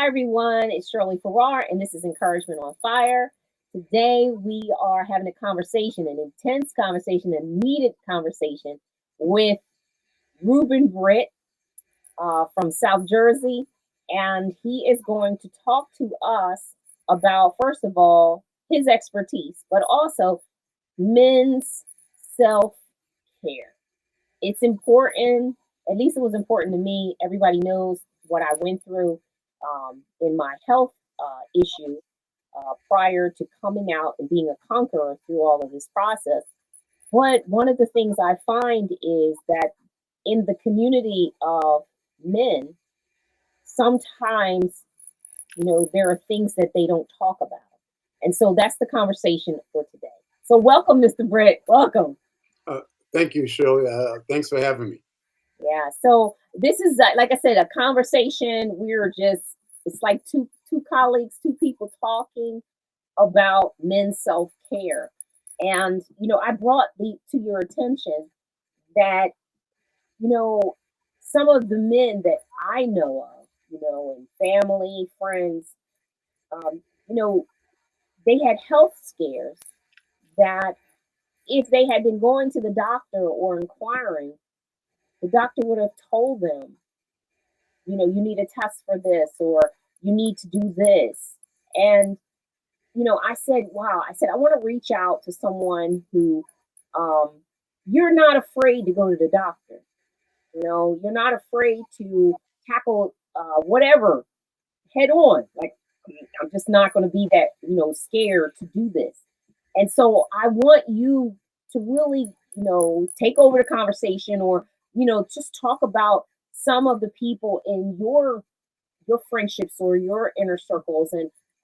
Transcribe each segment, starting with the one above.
Hi, everyone. It's Shirley Farrar, and this is Encouragement on Fire. Today, we are having a conversation, an intense conversation, a needed conversation with Ruben Britt from South Jersey. And he is going to talk to us about, first of all, his expertise, but also men's self care. It's important, at least it was important to me. Everybody knows what I went through in my health issue prior to coming out and being a conqueror through all of this process. But one of the things I find is that in the community of men, sometimes, there are things that they don't talk about. And so that's the conversation for today. So welcome, Mr. Britt. Welcome. Thank you, Shirley. Thanks for having me. Yeah. So this is, like I said, a conversation. It's like two colleagues, two people talking about men's self-care. And, I brought to your attention that, some of the men that I know of, and family, friends, um, you know, they had health scares that if they had been going to the doctor or inquiring, the doctor would have told them, you need a test for this or you need to do this. And, I said, wow, I want to reach out to someone who um, you're not afraid to go to the doctor. You're not afraid to tackle whatever head on. Like, I'm just not going to be that, scared to do this. And so I want you to really, take over the conversation or, just talk about some of the people in your friendships or your inner circles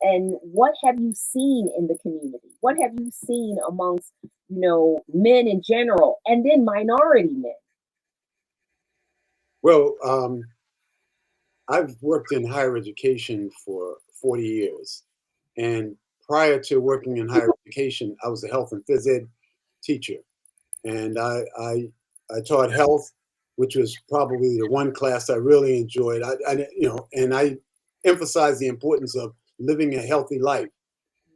and what have you seen in the community? What have you seen amongst, men in general and then minority men? Well, I've worked in higher education for 40 years. And prior to working in higher education, I was a health and phys ed teacher. And I taught health, which was probably the one class I really enjoyed. And I emphasized the importance of living a healthy life,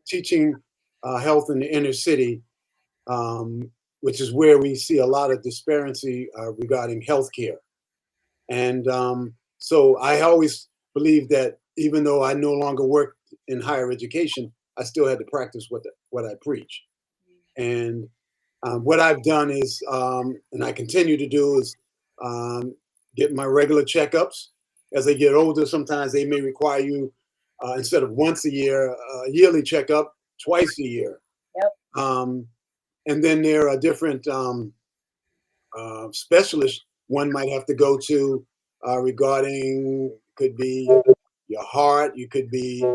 teaching health in the inner city, which is where we see a lot of disparity regarding healthcare. And so I always believed that even though I no longer worked in higher education, I still had to practice what I preach. And what I've done is, and I continue to do, is get my regular checkups. As I get older, sometimes they may require you, instead of once a year, a yearly checkup, twice a year. Yep. And then there are different specialists one might have to go to regarding, could be your heart, you could be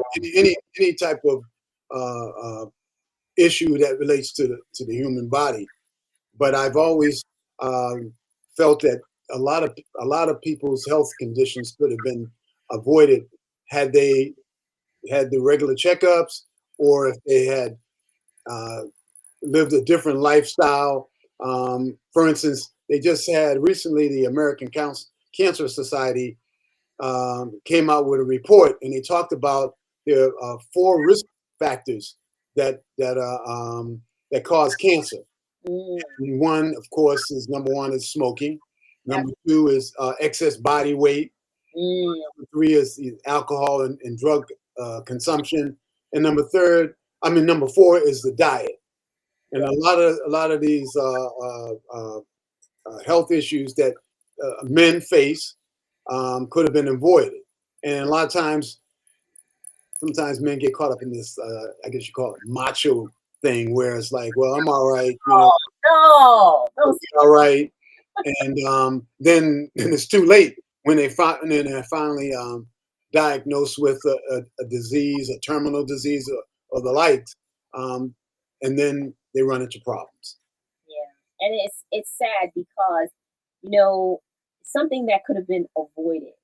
any type of issue that relates to the human body. But I've always felt that a lot of people's health conditions could have been avoided had they had the regular checkups, or if they had lived a different lifestyle. For instance, they just had recently the American Cancer Society came out with a report, and they talked about there are 4 risk factors that cause cancer. And one, of course, is number 1 is smoking. Number 2 is excess body weight. Number 3 is alcohol and drug consumption. And number 4 is the diet. And a lot of these health issues that men face could have been avoided. And a lot of times, sometimes men get caught up in this, I guess you call it macho thing, where it's like, well, I'm all right, No, all right. And then it's too late when they're finally diagnosed with a disease, a terminal disease, or the likes, and then they run into problems. Yeah, and it's sad because something that could have been avoided.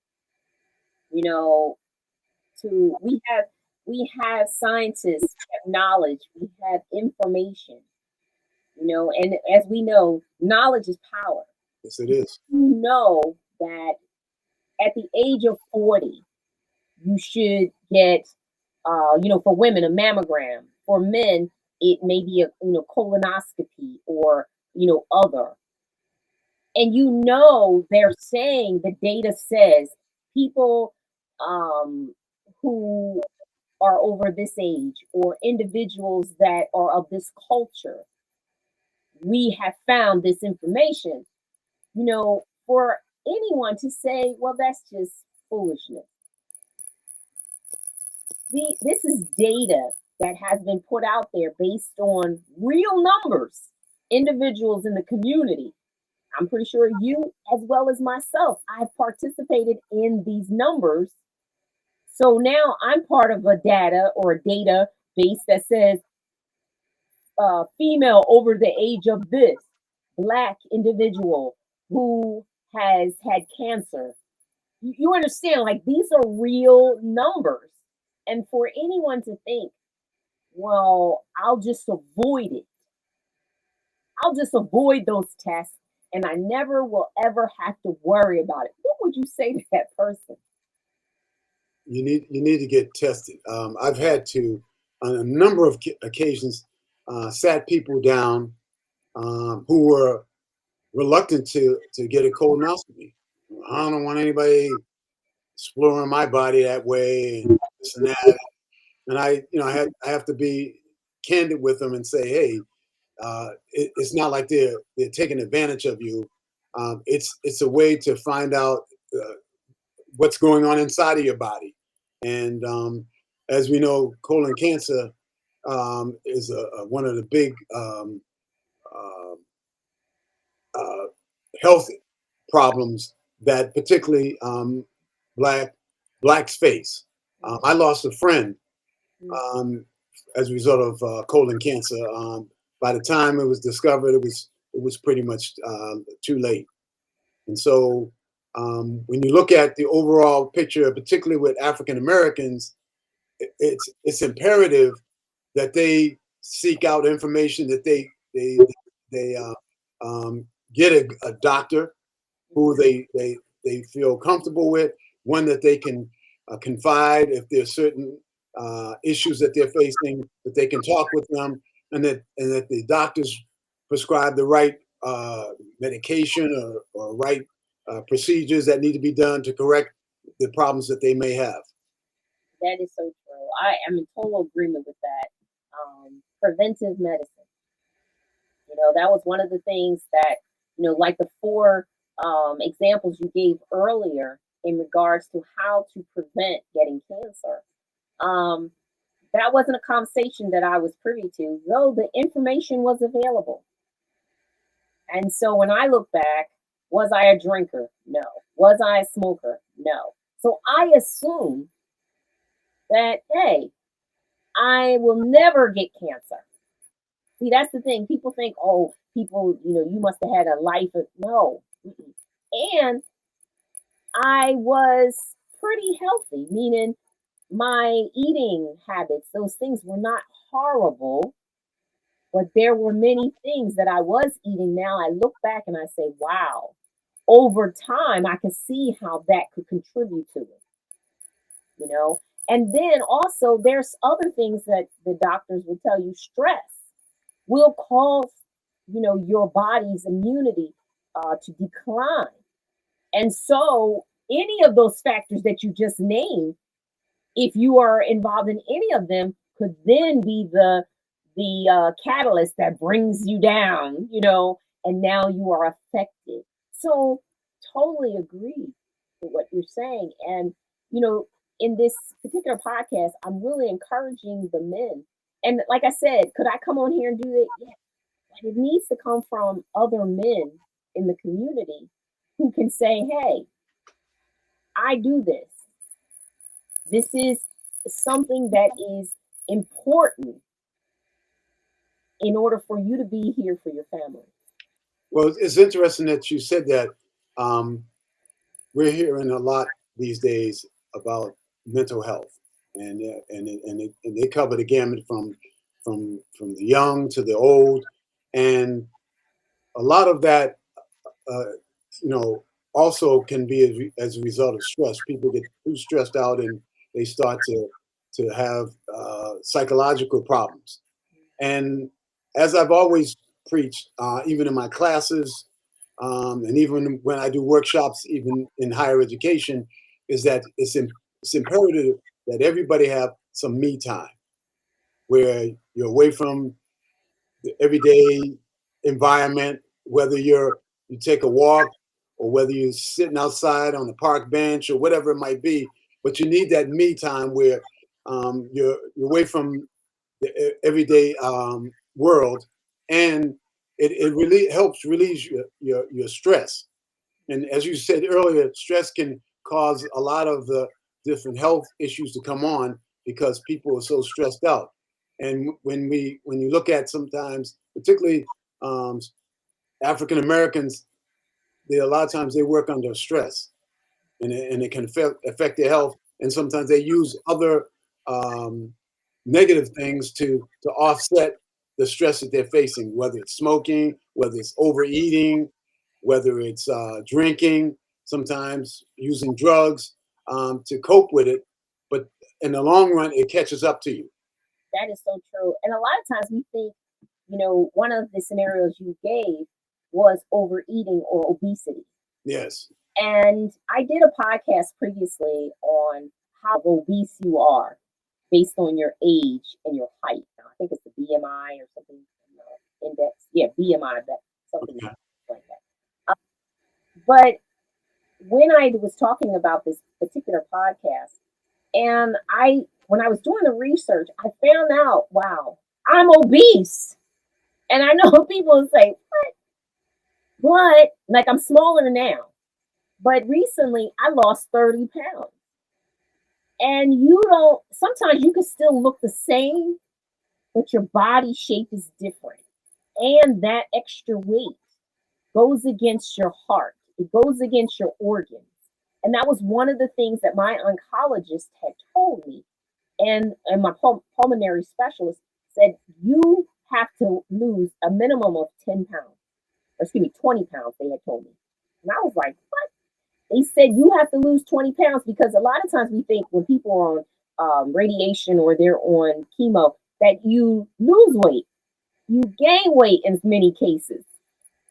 We have scientists, we have knowledge, we have information. And as we know, knowledge is power. Yes, it is. You know that at the age of 40, you should get, for women, a mammogram. For men, it may be a, colonoscopy or, other. And they're saying, the data says people who are over this age or individuals that are of this culture, we have found this information. For anyone to say, well, that's just foolishness. This is data that has been put out there based on real numbers, individuals in the community. I'm pretty sure you, as well as myself, I've participated in these numbers. So now I'm part of a data or a database that says female over the age of this, Black individual who has had cancer. You understand, like, these are real numbers. And for anyone to think, well, I'll just avoid it. I'll just avoid those tests and I never will ever have to worry about it. What would you say to that person? You need to get tested. I've had to, on a number of occasions, sat people down who were reluctant to get a colonoscopy. I don't want anybody exploring my body that way and this and that. And I have to be candid with them and say, hey, it's not like they're taking advantage of you. It's a way to find out what's going on inside of your body. And as we know, colon cancer is one of the big uh, uh, health problems that particularly blacks face. I lost a friend as a result of colon cancer. By the time it was discovered, it was pretty much too late. And so when you look at the overall picture, particularly with African Americans, it's imperative that they seek out information, that they get a doctor who they feel comfortable with, one that they can confide if there's certain issues that they're facing, that they can talk with them, and that the doctors prescribe the right medication or right procedures that need to be done to correct the problems that they may have. That is so true. I am in total agreement with that. Preventive medicine. That was one of the things that, like the four examples you gave earlier in regards to how to prevent getting cancer. That wasn't a conversation that I was privy to, though the information was available. And so when I look back, was I a drinker? No. Was I a smoker? No. So I assume that, hey, I will never get cancer. See, that's the thing. People think, oh, people, you must have had a life of, no. And I was pretty healthy, meaning my eating habits, those things were not horrible, but there were many things that I was eating. Now I look back and I say, wow, over time, I can see how that could contribute to it. And then also, there's other things that the doctors will tell you. Stress will cause, your body's immunity to decline. And so, any of those factors that you just named, if you are involved in any of them, could then be the catalyst that brings you down, and now you are affected. So, totally agree with what you're saying. And, in this particular podcast, I'm really encouraging the men. And like I said, could I come on here and do it? Yeah. But it needs to come from other men in the community who can say, hey, I do this. This is something that is important in order for you to be here for your family. Well, it's interesting that you said that. We're hearing a lot these days about mental health, and they cover the gamut from the young to the old, and a lot of that, uh, also can be as a result of stress. People get too stressed out, and they start to have psychological problems. And as I've always preached, even in my classes, and even when I do workshops, even in higher education, is that it's imperative that everybody have some me time where you're away from the everyday environment, whether you take a walk or whether you're sitting outside on the park bench or whatever it might be. But you need that me time where you're away from the everyday world, and it really helps release your stress. And as you said earlier, stress can cause a lot of the different health issues to come on because people are so stressed out. And when you look at sometimes, particularly um, African Americans, they a lot of times they work under stress, and it can affect their health. And sometimes they use other um, negative things to offset the stress that they're facing, whether it's smoking, whether it's overeating, whether it's drinking, sometimes using drugs to cope with it. But in the long run, it catches up to you. That is so true. And a lot of times we think, one of the scenarios you gave was overeating or obesity. Yes. And I did a podcast previously on how obese you are based on your age and your height. Now, I think it's the BMI or something, index. Yeah, BMI, something Okay. like that. But when I was talking about this particular podcast, and when I was doing the research, I found out, wow, I'm obese. And I know people say, what? Like, I'm smaller now. But recently, I lost 30 pounds. And sometimes you can still look the same, but your body shape is different. And that extra weight goes against your heart, it goes against your organs. And that was one of the things that my oncologist had told me. And my pulmonary specialist said, you have to lose a minimum of 10 pounds, or excuse me, 20 pounds, they had told me. And I was like, what? They said you have to lose 20 pounds because a lot of times we think when people are on radiation or they're on chemo that you lose weight. You gain weight in many cases.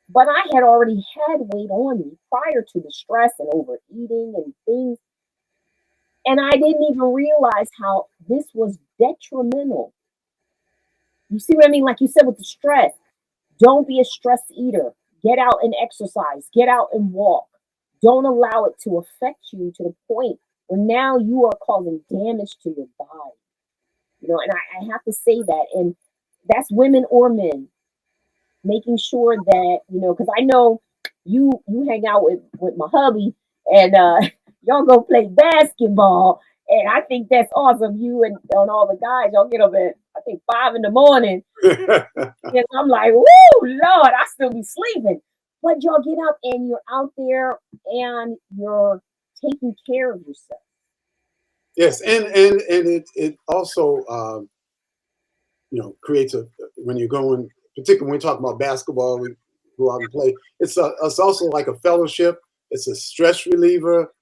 But I had already had weight on me prior to the stress and overeating and things. And I didn't even realize how this was detrimental. You see what I mean? Like you said with the stress, don't be a stress eater. Get out and exercise, get out and walk. Don't allow it to affect you to the point where now you are causing damage to your body. And I have to say that. And that's women or men, making sure that, because I know you hang out with my hubby and y'all go play basketball. And I think that's awesome. You and all the guys, y'all get up at I think 5 a.m. And I'm like, woo, Lord, I still be sleeping. But y'all get up and you're out there and you're taking care of yourself. Yes, and it also creates when you're going, particularly when we talk about basketball, we go out and play. It's also like a fellowship. It's a stress reliever,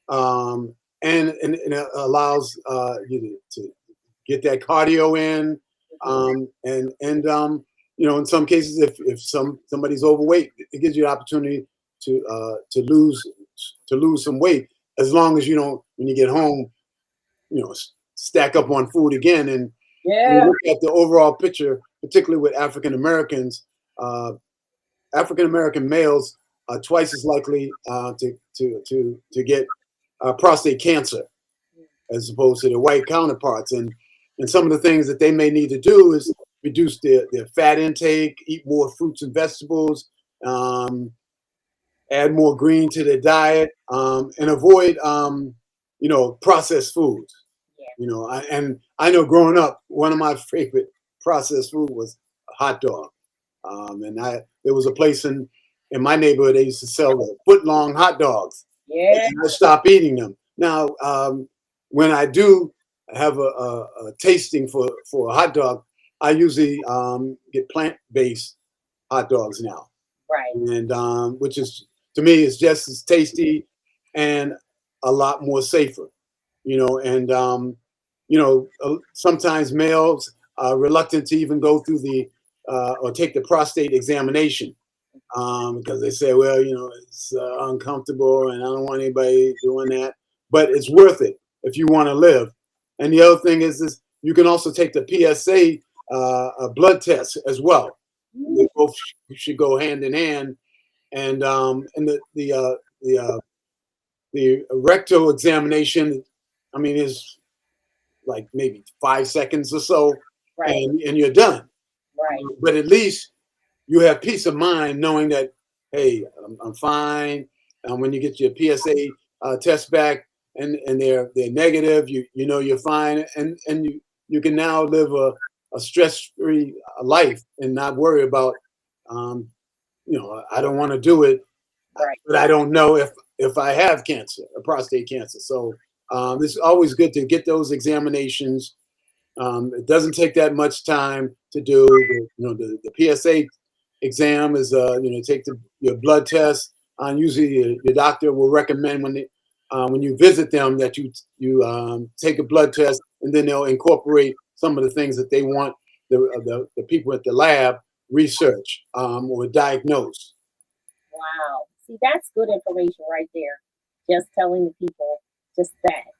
and it allows you to get that cardio in, and in some cases, if somebody's overweight, it gives you an opportunity to lose some weight, as long as you don't, when you get home, stack up on food again. And when you Yeah. look at the overall picture, particularly with African Americans, African American males are twice as likely to get prostate cancer as opposed to their white counterparts. And some of the things that they may need to do is reduce their fat intake, eat more fruits and vegetables, add more green to their diet, and avoid processed foods. And I know growing up, one of my favorite processed food was a hot dog. And there was a place in my neighborhood, they used to sell the foot-long hot dogs. Yeah. And I stopped eating them. Now, when I do have a tasting for a hot dog, I usually get plant-based hot dogs now. Right. And which is, to me, is just as tasty and a lot more safer. and sometimes males are reluctant to even go through the or take the prostate examination because they say, well, it's uncomfortable and I don't want anybody doing that. But it's worth it if you want to live. And the other thing is you can also take the PSA a blood test as well. They both should go hand in hand. And the rectal examination, I mean, is like maybe 5 seconds or so, Right. and you're done. Right. But at least you have peace of mind knowing that, hey, I'm fine. When you get your PSA test back and they're negative, you know you're fine, and you can now live a stress-free life and not worry about, I don't want to do it, Right. but I don't know if I have cancer, or prostate cancer. So it's always good to get those examinations. It doesn't take that much time to do. The PSA exam is take your blood test. Usually your doctor will recommend when you visit them that you take a blood test, and then they'll incorporate some of the things that they want the people at the lab research or diagnose. Wow. See, that's good information right there. Just telling the people just that,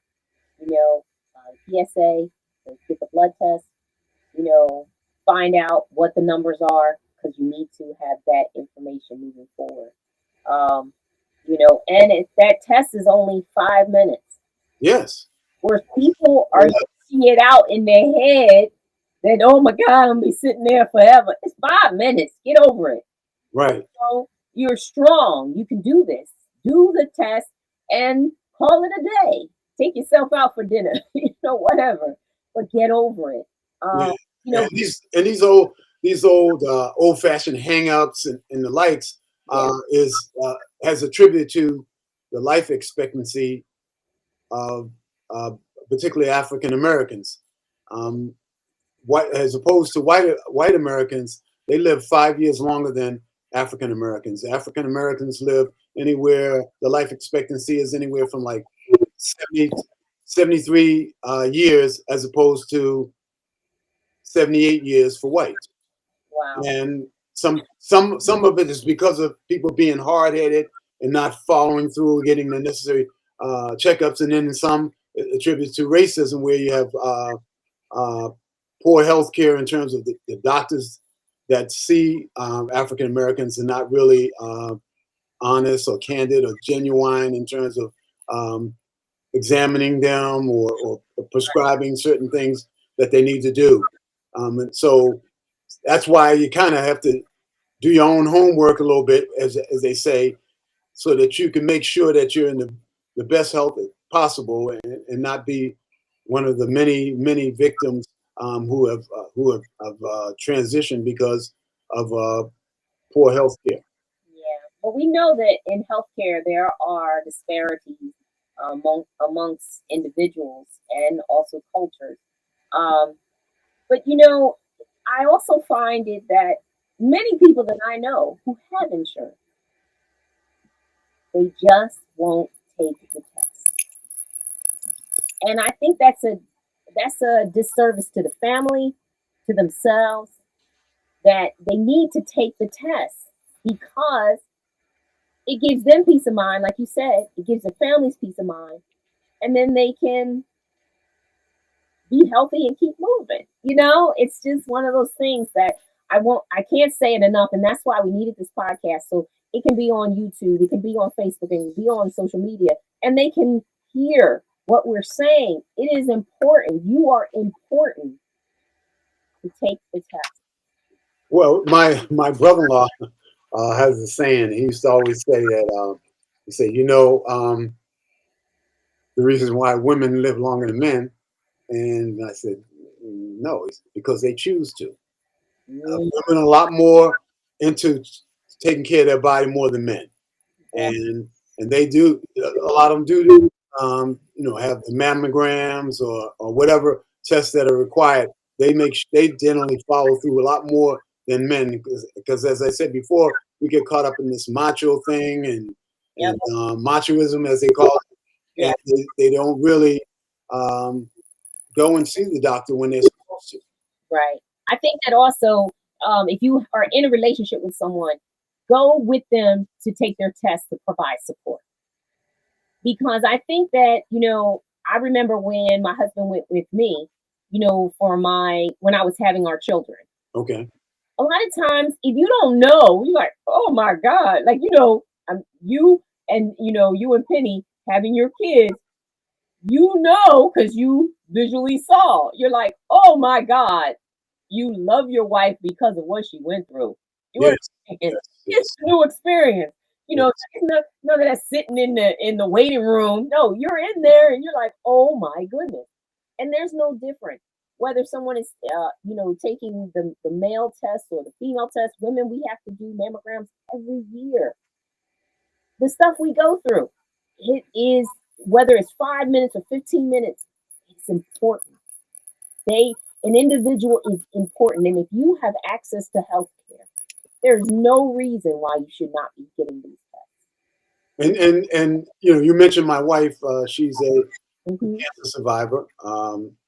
PSA, get the blood test, find out what the numbers are because you need to have that information moving forward. Um, and that test is only 5 minutes. Yes. Where people are using it out in their head that, oh my God, I'm going to be sitting there forever. It's 5 minutes. Get over it. Right. So you're strong. You can do this. Do the test and call it a day. Take yourself out for dinner, whatever. But get over it. Yeah. And these old old-fashioned hang-ups and the likes has attributed to the life expectancy of particularly African Americans. White, as opposed to white Americans, they live 5 years longer than African Americans. African Americans live anywhere, the life expectancy is anywhere from like 73 years as opposed to 78 years for whites. Wow. And some of it is because of people being hard-headed and not following through, getting the necessary checkups, and then some attributes to racism, where you have poor health care in terms of the doctors that see African Americans are not really honest or candid or genuine in terms of examining them or prescribing certain things that they need to do. And so that's why you kind of have to do your own homework a little bit, as they say, so that you can make sure that you're in the best health possible and not be one of the many victims who have transitioned because of poor health care. Yeah, but we know that in healthcare there are disparities amongst individuals and also cultures. Um, but I also find it that many people that I know who have insurance, they just won't take the test, and I think that's a disservice to the family, to themselves, that they need to take the test because it gives them peace of mind, like you said, it gives the families peace of mind, and then they can be healthy and keep moving. It's just one of those things that I can't say it enough, and that's why we needed this podcast. So it can be on YouTube, it can be on Facebook, and be on social media, and they can hear what we're saying. It is important. You are important to take the test. Well, my brother-in-law has a saying. He used to always say that. He said, the reason why women live longer than men, and I said, no, it's because they choose to. Women are a lot more into taking care of their body more than men, and they do. A lot of them do have the mammograms or whatever tests that are required. They generally follow through a lot more than men because as I said before, we get caught up in this macho thing and machoism, as they call it, and they don't really go and see the doctor when they're supposed to. Right. I think that also, if you are in a relationship with someone, go with them to take their test to provide support. Because I think that, I remember when my husband went with me, for when I was having our children. Okay. A lot of times, if you don't know, you're like, oh my God, like, you and, you and Penny having your kids, because you visually saw, you're like, oh my God, you love your wife because of what she went through. You Yes. understand? Yes. It's Yes. a new experience. Yes. It's none of that sitting in the waiting room. No, you're in there and you're like, oh my goodness. And there's no difference whether someone is, taking the male test or the female test. Women, we have to do mammograms every year. The stuff we go through, it is, whether it's 5 minutes or 15 minutes, it's important. An individual is important, and if you have access to health care, there's no reason why you should not be getting these And you mentioned my wife. She's a tests. cancer survivor.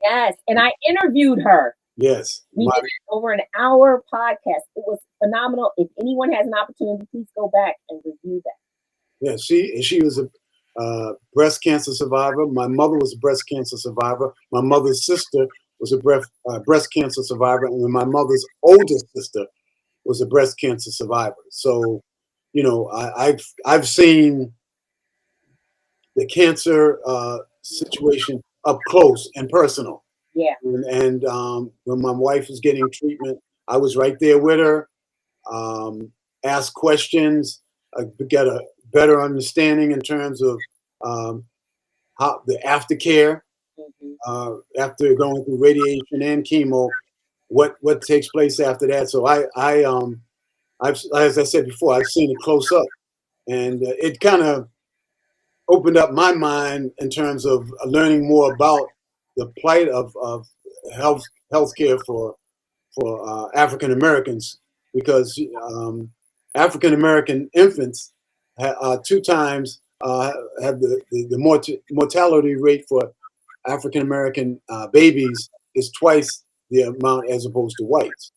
Yes, and I interviewed her. Yes. We did over an hour podcast. It was phenomenal. If anyone has an opportunity, please go back and review that. Yeah, she was a breast cancer survivor. My mother was a breast cancer survivor. My mother's sister was a breast cancer survivor, and my mother's oldest sister was a breast cancer survivor. So, I've seen the cancer situation up close and personal. Yeah. And when my wife was getting treatment, I was right there with her. Ask questions, get a better understanding in terms of how the aftercare after going through radiation and chemo, what takes place after that. So I've, as I said before, I've seen it close up, and it kind of opened up my mind in terms of learning more about the plight of healthcare for African Americans, because African American infants two times have the mortality rate for African American babies is twice the amount as opposed to whites,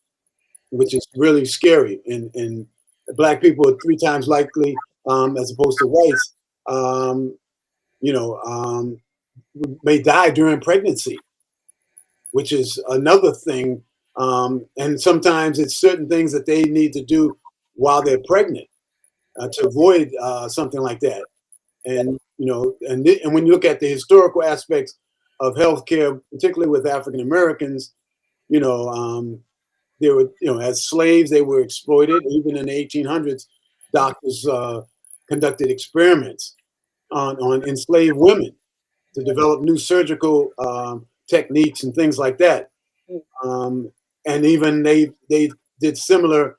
which is really scary. And black people are three times likely as opposed to whites. Um, you know, um, may die during pregnancy, which is another thing. And sometimes it's certain things that they need to do while they're pregnant to avoid something like that. And and when you look at the historical aspects of healthcare, particularly with African Americans, they were, as slaves, they were exploited. Even in the 1800s, doctors conducted experiments on enslaved women to develop new surgical techniques and things like that. And even they did similar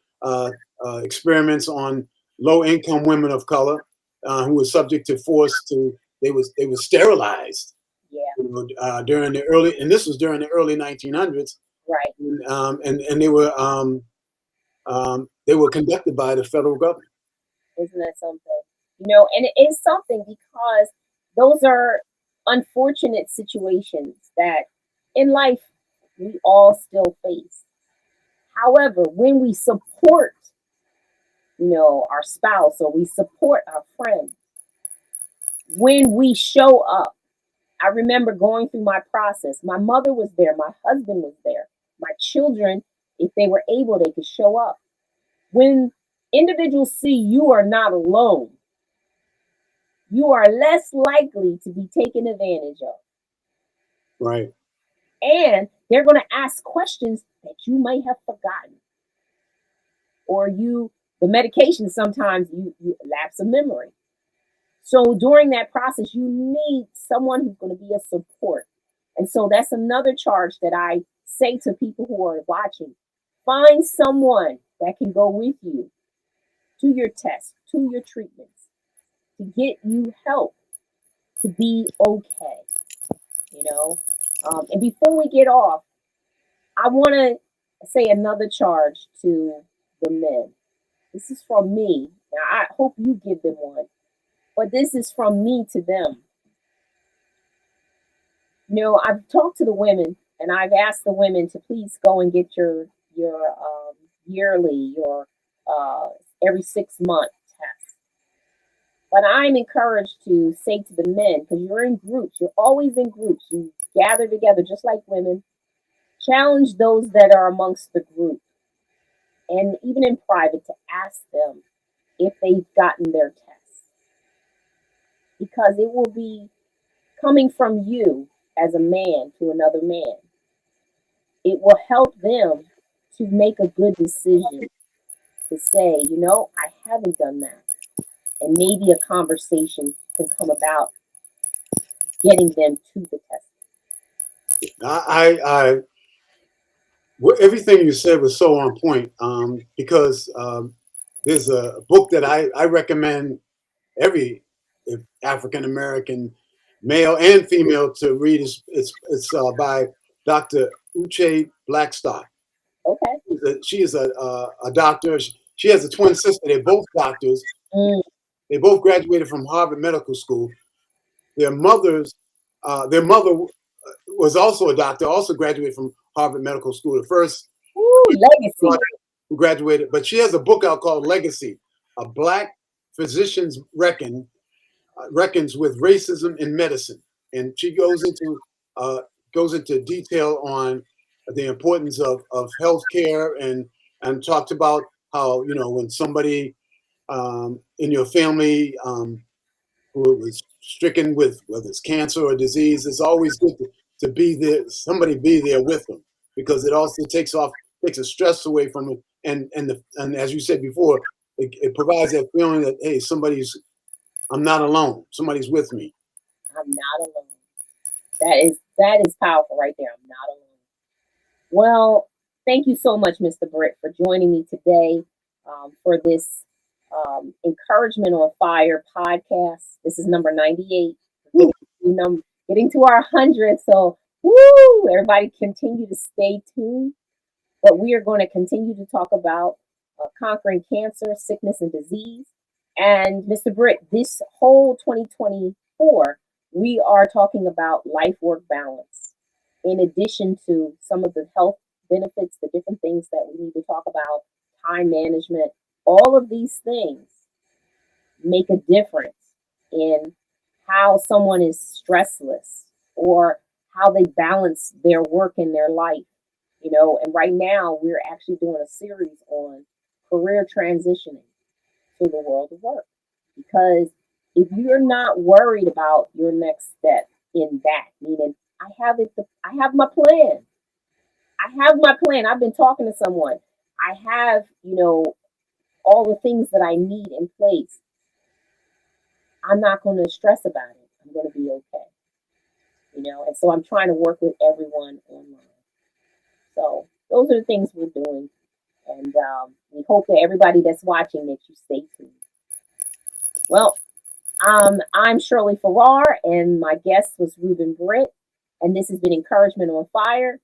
experiments on low income women of color who were subject to they were sterilized. Yeah. During the early, and this was during the early 1900s. Right. And they were conducted by the federal government. Isn't that something? And it is something because those are unfortunate situations that in life we all still face. However, when we support, our spouse or we support our friend, when we show up, I remember going through my process. My mother was there, my husband was there, my children, if they were able, they could show up. When individuals see you are not alone, you are less likely to be taken advantage of. Right. And they're going to ask questions that you might have forgotten. Or the medication, sometimes you lapse of memory. So during that process, you need someone who's going to be a support. And so that's another charge that I say to people who are watching. Find someone that can go with you to your tests, to your treatments, to get you help to be okay. And before we get off, I want to say another charge to the men. This is from me. Now, I hope you give them one, but this is from me to them. I've talked to the women, and I've asked the women to please go and get your yearly, your uh, every 6 month test. But I'm encouraged to say to the men, because you're in groups, you're always in groups, you gather together just like women. Challenge those that are amongst the group, and even in private, to ask them if they've gotten their tests, because it will be coming from you as a man to another man. It will help them to make a good decision to say, I haven't done that. And maybe a conversation can come about getting them to the test. Everything you said was so on point, because there's a book that I recommend every African American male and female to read. It's by Dr. Uche Blackstock. Okay. She is a doctor. She has a twin sister. They're both doctors. Mm. They both graduated from Harvard Medical School. Their their mother was also a doctor, also graduated from Harvard Medical School. The first Legacy. who graduated, but she has a book out called Legacy: A Black Physician's Reckons with Racism in Medicine, and she goes into detail on the importance of healthcare, and talked about how when somebody in your family who was stricken with whether it's cancer or disease, it's always good to be there, somebody be there with them, because it also takes the stress away from it, and as you said before, it provides that feeling that, hey, I'm not alone, somebody's with me. I'm not alone. That is powerful right there. I'm not alone. Well, thank you so much, Mr. Britt, for joining me today for this Encouragement on Fire podcast. This is number 98. Getting to our 100. So, woo! Everybody continue to stay tuned. But we are going to continue to talk about conquering cancer, sickness, and disease. And Mr. Britt, this whole 2024, we are talking about life work balance, in addition to some of the health benefits, the different things that we need to talk about, time management. All of these things make a difference in how someone is stressless, or how they balance their work and their life. And right now we're actually doing a series on career transitioning to the world of work. Because if you're not worried about your next step in that, meaning I have my plan. I have my plan. I've been talking to someone. I have, all the things that I need in place. I'm not going to stress about it. I'm going to be okay. And so I'm trying to work with everyone online. So those are the things we're doing. And we hope that everybody that's watching, that you stay tuned. Well, I'm Shirley Farrar, and my guest was Ruben Britt, and this has been Encouragement on Fire.